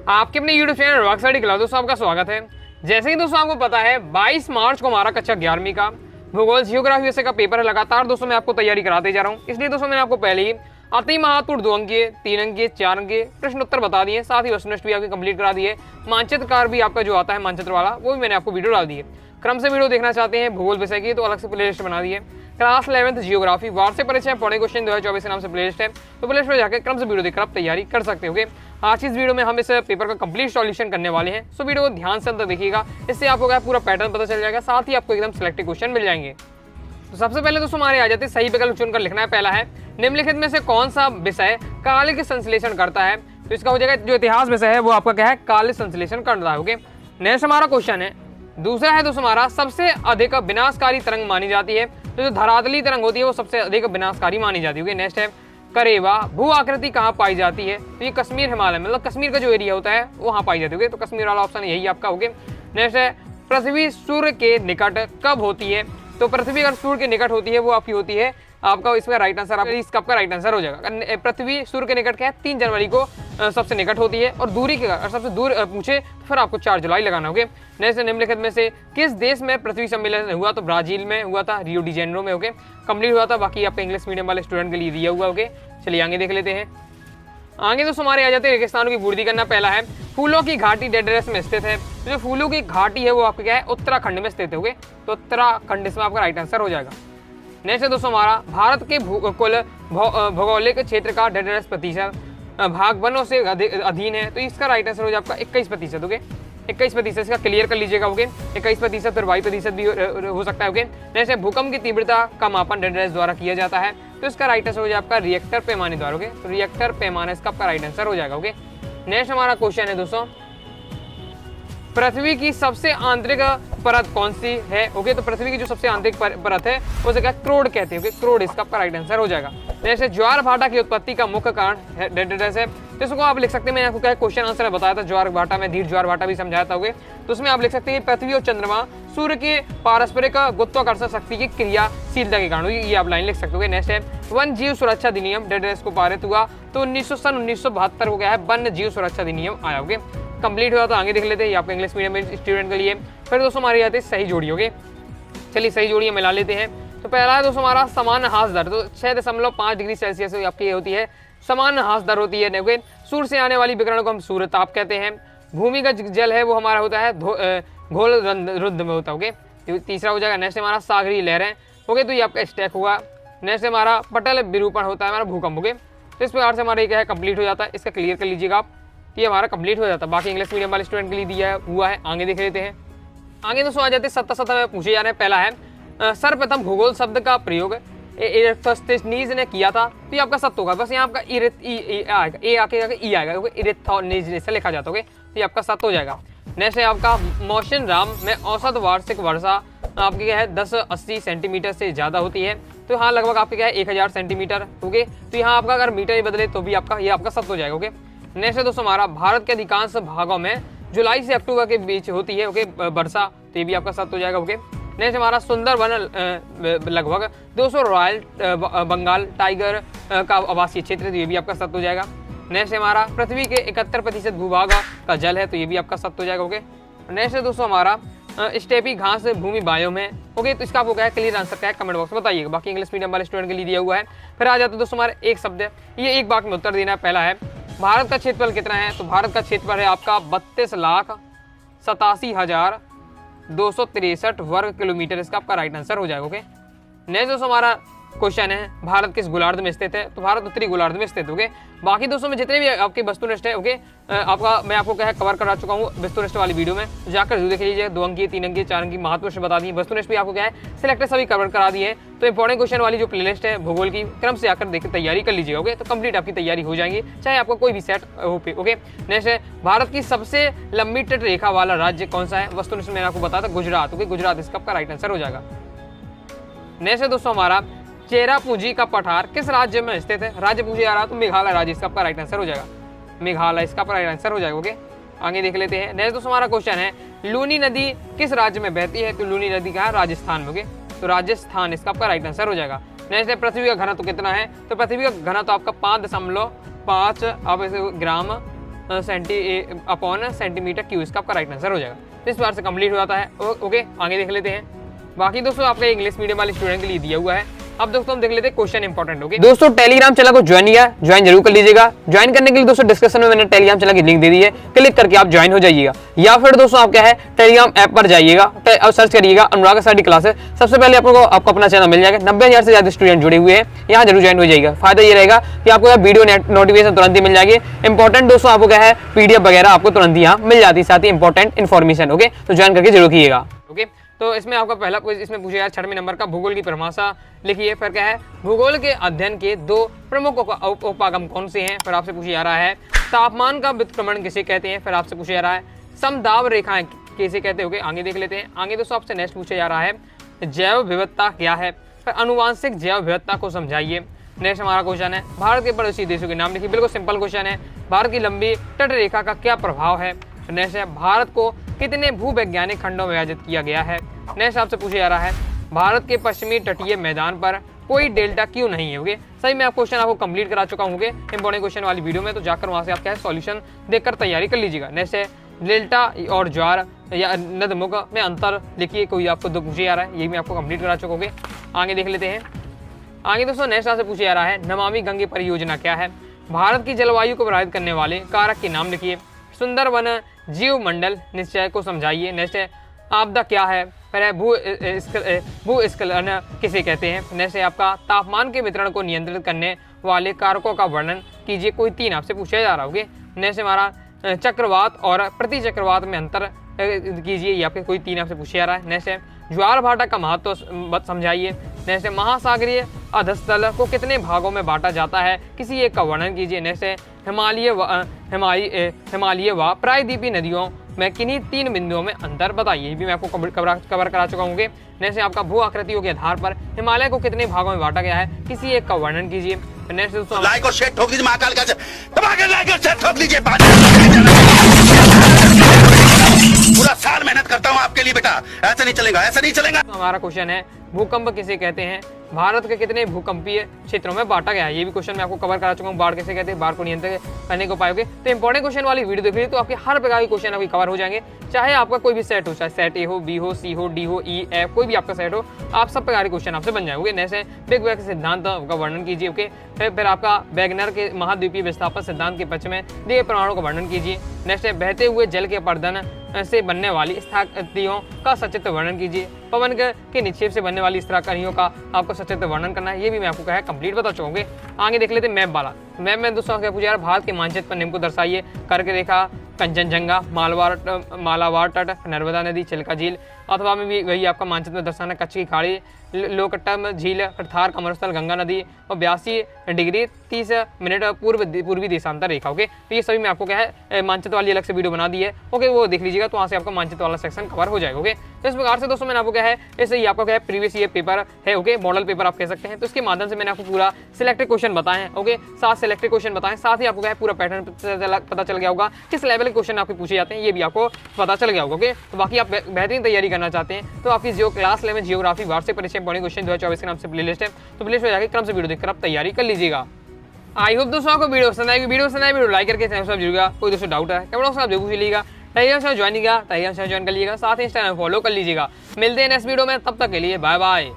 आपके अपने YouTube channel rock study class दोस्तों आपका स्वागत है। जैसे कि दोस्तों आपको पता है 22 मार्च को हमारा कक्षा 11वीं का भूगोल जियोग्राफी विषय का पेपर है। लगातार दोस्तों मैं आपको तैयारी कराते जा रहा हूँ, इसलिए दोस्तों मैंने आपको पहले ही अति महत्वपूर्ण 2 अंकीय 3 अंकीय 4 अंकीय प्रश्न उत्तर बता दिए, साथ ही वस्तुनिष्ठ भी आपकी कंप्लीट करा दिए। मानचित्रकार भी आपका जो आता है मानचित्र वाला वो भी मैंने आपको वीडियो डाल दी है। क्रम से वीडियो देखना चाहते हैं भूगोल विषय की तो अलग से प्लेलिस्ट बना दी है। क्लास 11th जियोग्राफी वार्षिक परीक्षा पौने क्वेश्चन 2024 के नाम से प्लेलिस्ट है, तो प्लेलिस्ट में जाकर क्रम से वीडियो देखकर आप तैयारी कर सकते हो। आज की इस वीडियो में हम इस पेपर का कंप्लीट सॉल्यूशन करने वाले हैं, सो वीडियो को ध्यान से अंत तक देखिएगा, इससे आपको क्या पूरा पैटर्न पता चल जाएगा, साथ ही आपको एकदम सिलेक्टेड क्वेश्चन मिल जाएंगे। तो सबसे पहले दोस्तों हमारे आ जाते हैं सही विकल्प चुनकर लिखना है। पहला है निम्नलिखित में से कौन सा विषय कालिक संश्लेषण करता है, तो इसका हो जाएगा जो इतिहास विषय है वो आपका क्या है कालिक संश्लेषण करता है। ओके, नेक्स्ट हमारा क्वेश्चन है दूसरा है दोस्तों हमारा सबसे अधिक विनाशकारी तरंग मानी जाती है, तो जो धरातली तरंग होती है वो सबसे अधिक विनाशकारी मानी जाती है। नेक्स्ट है करेवा भू आकृति कहाँ पाई जाती है, तो ये कश्मीर हिमालय मतलब कश्मीर का जो एरिया होता है वहाँ पाई जाती है, तो कश्मीर वाला ऑप्शन यही आपका होगा। नेक्स्ट है पृथ्वी सूर्य के निकट कब होती है, तो पृथ्वी अगर सूर्य के निकट होती है वो आपकी होती है आपका इसमें राइट आंसर इस कब का राइट आंसर हो जाएगा। पृथ्वी सूर्य के निकट क्या है 3 जनवरी को सबसे निकट होती है, और दूरी के सबसे दूर पूछे तो फिर आपको 4 जुलाई लगाना होगा। नेक्स्ट निम्नलिखित में से किस देश में पृथ्वी सम्मेलन हुआ, तो ब्राजील में हुआ था, रियो डी जेनेरो में। ओके, कंप्लीट हुआ था, बाकी आपके इंग्लिश मीडियम वाले स्टूडेंट के लिए दिया हुआ। ओके, चलिए आगे देख लेते हैं। आगे दोस्तों हमारे आ जाते हैं रेगिस्तानों की पूर्ति करना। पहला है फूलों की घाटी डेडरेस में स्थित है, तो जो फूलों की घाटी है वो आपका क्या है उत्तराखंड में स्थित है। तो उत्तराखंड इसमें आपका राइट आंसर हो जाएगा। नेक्स्ट है दोस्तों हमारा भारत के कुल भौगोलिक क्षेत्र का डेडरेस प्रतिशत भाग वनों से अधीन है, तो इसका राइट आंसर हो जाएगा आपका 21%। ओके, 21% इसका क्लियर कर लीजिएगा। ओके, 21% फिर 22% भी हो सकता है। ओके, नेक्स्ट है भूकंप की तीव्रता का मापन डेडरेस द्वारा किया जाता है, तो इसका राइट आंसर हो जाएगा आपका रिएक्टर पैमाने द्वारा। ओके, तो रिएक्टर पैमाना इसका आपका राइट आंसर हो जाएगा। ओके, नेक्स्ट हमारा क्वेश्चन है दोस्तों पृथ्वी की सबसे आंतरिक परत कौन सी है। ओके, तो पृथ्वी की जो सबसे आंतरिक परत है उसे क्या क्रोड कहते हैं। क्रोड इसका आपका राइट आंसर हो जाएगा। जैसे ज्वार भाटा की उत्पत्ति का मुख्य कारण डेडरेस है, तो इसको आप लिख सकते हैं, मैंने आपको क्या क्वेश्चन आंसर बताया था ज्वार भाटा में, धीर ज्वार भाटा भी समझाया था। ओके, तो उसमें आप लिख सकते हैं पृथ्वी और चंद्रमा सूर्य के पारस्परिक गुरुत्वाकर्षण शक्ति की क्रियाशीलता के कारण, ये आप लाइन लिख सकते हो। नेक्स्ट है वन जीव सुरक्षा अधिनियम डेडरेस को पारित हुआ, तो 1972 को क्या है वन जीव सुरक्षा अधिनियम आया। ओके, कंप्लीट हुआ, तो आगे देख लेते हैं, ये आपके इंग्लिश मीडियम में स्टूडेंट के लिए। फिर दोस्तों हमारी आती है सही जोड़ी। होगी, चलिए सही जोड़ियाँ मिला लेते हैं। तो पहला है दोस्तों हमारा समान ह्रास दर, तो 6.5 डिग्री सेल्सियस आपकी होती है समान ह्रास दर होती है। ओके, सूर्य से आने वाली विकिरण को हम सूर्य ताप कहते हैं। भूमिगत जल है वो हमारा होता है घोल रुद्र में होता है। ओके, तीसरा हो जाएगा। नेक्स्ट हमारा सागरीय लहरें। ओके, तो ये आपका स्टैक होगा। नेक्स्ट हमारा पटल विरूपण होता है हमारा भूकंप। ओके, तो इस प्रकार से हमारा क्या है कंप्लीट हो जाता है, इसका क्लियर कर लीजिएगा आप, ये हमारा कंप्लीट हो जाता है। बाकी इंग्लिश मीडियम वाले स्टूडेंट के लिए दिया हुआ है। आगे देख लेते हैं। आगे दोस्तों आ जाते हैं 7 में पूछे जा रहे हैं। पहला है सर्वप्रथम भूगोल शब्द का प्रयोग इरेस्थोनीज ने किया था, तो ये आपका सत्य होगा। बस यहाँ आपका ए आएगा, इरेस्थोनीज से लिखा जाता है। तो ये आपका सत्य हो जाएगा। नेक्स्ट है आपका मौसम राम में औसत वार्षिक वर्षा आपकी क्या है 10-80 सेंटीमीटर से ज़्यादा होती है, तो यहाँ लगभग आपके क्या है 1000 सेंटीमीटर। ओके, तो यहाँ आपका अगर मीटर ही बदले तो भी आपका ये आपका सत्य हो जाएगा। ओके, नेक्स्ट है दोस्तों हमारा भारत के अधिकांश भागों में जुलाई से अक्टूबर के बीच होती है। ओके, वर्षा, तो ये भी आपका सत्य हो जाएगा। ओके, नेक्स्ट हमारा सुंदरवन लगभग 200 रॉयल बंगाल टाइगर का आवासीय क्षेत्र, तो ये भी आपका सत्य हो जाएगा। नेक्स्ट हमारा पृथ्वी के 71% भूभाग का जल है, तो ये भी आपका सत्य हो जाएगा। ओके, नेक्स्ट है दोस्तों हमारा स्टेपी घास भूमि बायोम है। ओके, तो इसका आपको क्या है क्लियर आंसर क्या है कमेंट बॉक्स में बताइएगा। बाकी इंग्लिश मीडियम वाले स्टूडेंट के लिए दिया हुआ है। फिर आ जाते हैं दोस्तों हमारे एक शब्द है, ये एक वाक्य में उत्तर देना है। पहला है भारत का क्षेत्रफल कितना है, तो भारत का क्षेत्रफल है आपका 32,87,263 वर्ग किलोमीटर, इसका आपका राइट आंसर हो जाएगा। ओके, नेक्स्ट दोस्तों हमारा क्वेश्चन है भारत किस गोलार्ध में स्थित है, तो भारत उत्तरी गोलार्ध में स्थित। ओके, बाकी दोस्तों में जितने भी आपकी वस्तुनिष्ठ है ओके आपका मैं आपको क्या है कवर करा चुका हूँ वस्तुनिष्ठ वाली वीडियो में, जाकर जरूर देख लीजिए। 2 अंकीय 3 अंकीय 4 अंकीय महत्व प्रश्न बता दिए, वस्तुनिष्ठ भी आपको क्या है सिलेक्टेड सभी कवर करा दिए। तो इंपॉर्टेंट क्वेश्चन वाली जो प्लेलिस्ट है भूगोल की क्रम से आकर देखकर तैयारी कर लीजिएगा। ओके, तो कंप्लीट आपकी तैयारी हो जाएगी, चाहे आपको कोई भी सेट हो पे। ओके, नेक्स्ट है भारत की सबसे लंबी तट रेखा वाला राज्य कौन सा है, वस्तुनिष्ठ मैंने आपको बताया था गुजरात। ओके, गुजरात इसका आपका राइट आंसर हो जाएगा। नेक्स्ट है दोस्तों हमारा चेरापूंजी का पठार किस राज्य में स्थित है, राज्य पूछे जा रहा तो मेघालय राज्य इसका आपका राइट आंसर हो जाएगा। मेघालय इसका आपका राइट आंसर हो जाएगा। ओके, आगे देख लेते हैं। नेक्स्ट दोस्तों हमारा क्वेश्चन है लूनी नदी किस राज्य में बहती है, तो लूनी नदी का है राजस्थान में। ओके, तो राजस्थान इसका आपका राइट आंसर हो जाएगा। नेक्स्ट है पृथ्वी का घनत्व कितना है, तो पृथ्वी का घनत्व आपका 5.5 ग्राम सेंटीमीटर क्यूब, इसका आपका राइट आंसर हो जाएगा। तो इस बार से कंप्लीट हो जाता है। ओके, आगे देख लेते हैं। बाकी दोस्तों आपका इंग्लिश मीडियम वाले स्टूडेंट के लिए दिया हुआ है। अब दोस्तों हम देख लेते हैं क्वेश्चन इंपॉर्टेंट। ओके दोस्तों, टेलीग्राम चैनल को ज्वाइन किया, ज्वाइन जरूर कर लीजिएगा। ज्वाइन करने के लिए दोस्तों डिस्क्रिप्शन में मैंने टेलीग्राम चैनल की लिंक दे दी है, क्लिक करके आप ज्वाइन हो जाइएगा। या फिर दोस्तों आप क्या है टेलीग्राम ऐप पर जाइएगा और सर्च करिएगा अनुराग स्टडी क्लासेस। सबसे पहले आपको अपना चैनल मिल जाएगा। 90,000 से ज्यादा स्टूडेंट जुड़े हुए हैं, यहाँ जरूर ज्वाइन हो जाएगा। फायदा ये रहेगा कि आपको वीडियो नोटिफिकेशन तुरंत ही मिल जाएगी। इंपॉर्टेंट दोस्तों आपको क्या है पीडीएफ वगैरह आपको तुरंत ही यहाँ मिल जाती है, साथ ही इंपॉर्टेंट इन्फॉर्मेशन। ओके, तो ज्वाइन करके जरूर कीजिएगा। ओके, तो इसमें आपका पहला इसमें पूछेगा 6वें नंबर का भूगोल की परिभाषा लिखिए। फिर क्या है भूगोल के अध्ययन के 2 प्रमुख उपागम कौन से हैं। फिर आपसे पूछा जा रहा है तापमान का व्युत्क्रमण किसे कहते हैं। फिर आपसे पूछा जा रहा है समदाब रेखाएं किसे कहते हो। आगे देख लेते हैं। आगे दोस्तों आपसे नेक्स्ट पूछा जा रहा है जैव विविधता क्या है। फिर अनुवांशिक जैव विविधता को समझाइए। नेक्स्ट हमारा क्वेश्चन है भारत के पड़ोसी देशों के नाम लिखिए। बिल्कुल सिंपल क्वेश्चन है। भारत की लंबी तट रेखा का क्या प्रभाव है। नेक्स्ट है भारत को कितने भूवैज्ञानिक खंडों में विभाजित किया गया है। नेक्स्ट आपसे पूछा जा रहा है भारत के पश्चिमी तटीय मैदान पर कोई डेल्टा क्यों नहीं है। ओके, सही मैं क्वेश्चन आपको कंप्लीट करा चुका हूँ इंपॉर्टेंट क्वेश्चन वाली वीडियो में, तो जाकर वहां से आप क्या है सॉल्यूशन देखकर तैयारी कर लीजिएगा। नेक्स्ट है डेल्टा और ज्वार या नदमुख में अंतर लिखिए। कोई आपको 2 पूछे जा रहा है, ये भी आपको कंप्लीट करा चुका हूँ। आगे देख लेते हैं। आगे दोस्तों नेक्स्ट आपसे पूछा जा रहा है नमामि गंगे परियोजना क्या है। भारत की जलवायु को प्रभावित करने वाले कारक के नाम लिखिए। सुंदर वन जीव मंडल निश्चय को समझाइए। नेक्स्ट है आपदा क्या है। फिर है भूस्खलन किसे कहते हैं। नेक्स्ट है आपका तापमान के वितरण को नियंत्रित करने वाले कारकों का वर्णन कीजिए। कोई 3 आपसे पूछा जा रहा होगा। नेक्स्ट हमारा चक्रवात और प्रति चक्रवात में अंतर कीजिए, ये आपके कोई 3 आपसे पूछा जा रहा है। नेक्स्ट है ज्वार भाटा का महत्व समझाइए। नेक्स्ट है महासागरीय अधस्तल को कितने भागों में बांटा जाता है, किसी एक का वर्णन कीजिए। नेक्स्ट है हिमालय व प्रायद्वीपीय नदियों में किन्हीं 3 बिंदुओं में अंतर बताइए। ये भी मैं आपको कवर करा चुका हूँ। नेक्स्ट आपका भू आकृतियों के आधार पर हिमालय को कितने भागों में बांटा गया है, किसी एक का वर्णन कीजिए। नेक्स्ट दोस्तों लाइक और शेयर ठोक दीजिए, महाकाल का लाइक और शेयर ठोक लीजिए। पूरा साल मेहनत करता हूँ आपके लिए बेटा, ऐसा नहीं चलेगा, ऐसा नहीं चलेगा। हमारा क्वेश्चन है भूकंप किसे कहते हैं, भारत के कितने भूकंपीय क्षेत्रों में बांटा गया है। ये भी क्वेश्चन मैं आपको कवर करा चुका हूँ। बाढ़ कैसे कहते हैं, बाढ़ को नियंत्रित करने को पाओगे। तो इंपॉर्टेंट क्वेश्चन वाली वीडियो देख लीजिए, तो आपके हर प्रकार के क्वेश्चन आपके कवर हो जाएंगे। चाहे आपका कोई भी सेट हो, चाहे सेट ए हो, बी हो, सी हो, डी हो, ई, एफ, कोई भी आपका सेट हो, आप सब प्रकार के क्वेश्चन आपसे बन जाएंगे। नेक्स्ट है बिग बैंग सिद्धांत का वर्णन कीजिए। ओके, फिर आपका वैगनर के महाद्वीपीय विस्थापन सिद्धांत के पक्ष में दिए प्रमाणों का वर्णन कीजिए। नेक्स्ट है बहते हुए जल के अपर्दन से बनने वाली स्थितियों का सचित्र वर्णन कीजिए। पवन के निक्षेप से बनने वाली स्थितियों का आपको सचित्र वर्णन करना है। ये भी मैं आपको कहा कंप्लीट बता चुका हूँ। आगे देख लेते हैं मैप वाला। मैप में दोस्तों क्या पूछा, भारत के मानचित्र पर निम्न को दर्शाइए। कर्क रेखा, कंचनजंगा, मालाबार तट, नर्मदा नदी, चिल्का झील, अथवा में भी वही आपका मानचित्र में दर्शाना कच्छ की खाड़ी, लोकट्टम झील, थार कमरस्थल, गंगा नदी और 82 डिग्री 30 मिनट पूर्वी देशांतर रेखा। ओके, तो ये सभी मैं आपको क्या है मानचित्र वाली अलग से वीडियो बना दी है। ओके, वो देख लीजिएगा, तो वहाँ से आपका मानचित्र वाला सेक्शन कवर हो जाएगा। ओके, तो इस प्रकार से दोस्तों मैंने आपको क्या है ऐसे ही आपका क्या है प्रीवियस ईयर पेपर है। ओके, मॉडल पेपर आप कह सकते हैं। तो इसके माध्यम से मैंने आपको पूरा सिलेक्टेड क्वेश्चन बताए हैं। ओके, 7 सिलेक्टेड क्वेश्चन बताएं, साथ ही आपको क्या है पूरा पैटर्न पता चल गया होगा, किस लेवल के क्वेश्चन आपके पूछे जाते हैं ये भी आपको पता चल गया होगा। ओके, तो बाकी आप बेहतरीन तैयारी करना चाहते हैं तो आपकी जो क्लास 11 जियोग्राफी वार्षिक परीक्षा इंपॉर्टेंट क्वेश्चन 2024 के नाम से प्लेलिस्ट है, तो प्लेलिस्ट में जाकर क्रम से वीडियो देखकर आप तैयारी कर लीजिएगा। आई होप दोस्तों आपको वीडियो पसंद आएगी। वीडियो लाइक करके चैनल सब्सक्राइब जुड़ेगा। कोई दोस्तों डाउट है कमेंट बॉक्स में आप जरूर पूछ लीजिएगा। टेलीग्राम से ज्वाइन कीजिएगा, टेलीग्राम से ज्वाइन कर लीजिएगा, साथ ही इंस्टाग्राम फॉलो कर लीजिएगा। मिलते हैं नेक्स्ट वीडियो में, तब तक के लिए बाय बाय।